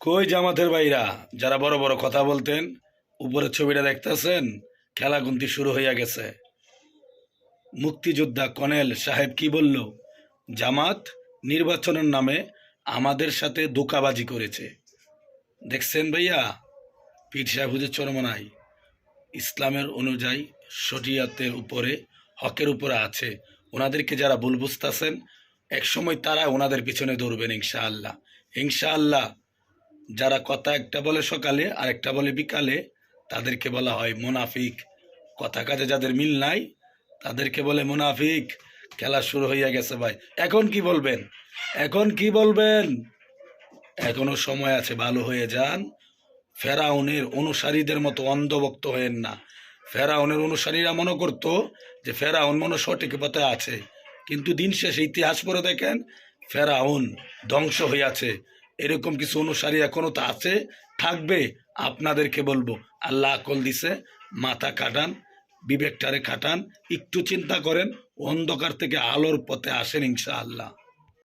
কই জামাতের ভাইরা, যারা বড় বড় কথা বলতেন, উপরের ছবিটা দেখতেছেন? খেলা গুনতি শুরু হইয়া গেছে। মুক্তিযোদ্ধা কর্নেল সাহেব কি বলল? জামাত নির্বাচনের নামে আমাদের সাথে ধোঁকাবাজি করেছে। দেখছেন ভাইয়া, পীর সাহেব হুজুর চরমনাই ইসলামের অনুযায়ী শরিয়তের উপরে, হকের উপরে আছে। ওনাদেরকে যারা ভুল বুঝতেছেন, একসময় তারা ওনাদের পিছনে দৌড়বেন ইনশাআল্লাহ। ইনশাআল্লাহ। যারা কথা একটা বলে সকালে আর একটা বলে বিকালে, তাদেরকে বলা হয় মুনাফিক। কথা কাজে যাদের মিল নাই, তাদেরকে বলে মুনাফিক। খেলা শুরু হইয়া গেছে ভাই। এখন কি বলবেন? এখন কি বলবেন? এখনো সময় আছে, ভালো হয়ে যান। ফেরাউনের অনুসারীদের মতো অন্ধভক্ত হয়েন না। ফেরাউনের অনুসারীরা মনে করতো যে ফেরাউন মনে সঠিক পথে আছে, কিন্তু দিন শেষে ইতিহাস পড়ে দেখেন ফেরাউন ধ্বংস হইয়াছে। এরকম কিছু অনুসারী এখনো তো আছে, থাকবে। আপনাদেরকে বলবো, আল্লাহ আকল দিছে, মাথা খাটান, বিবেকটারে খাটান, একটু চিন্তা করেন, অন্ধকার থেকে আলোর পথে আসেন ইনশাআল্লাহ।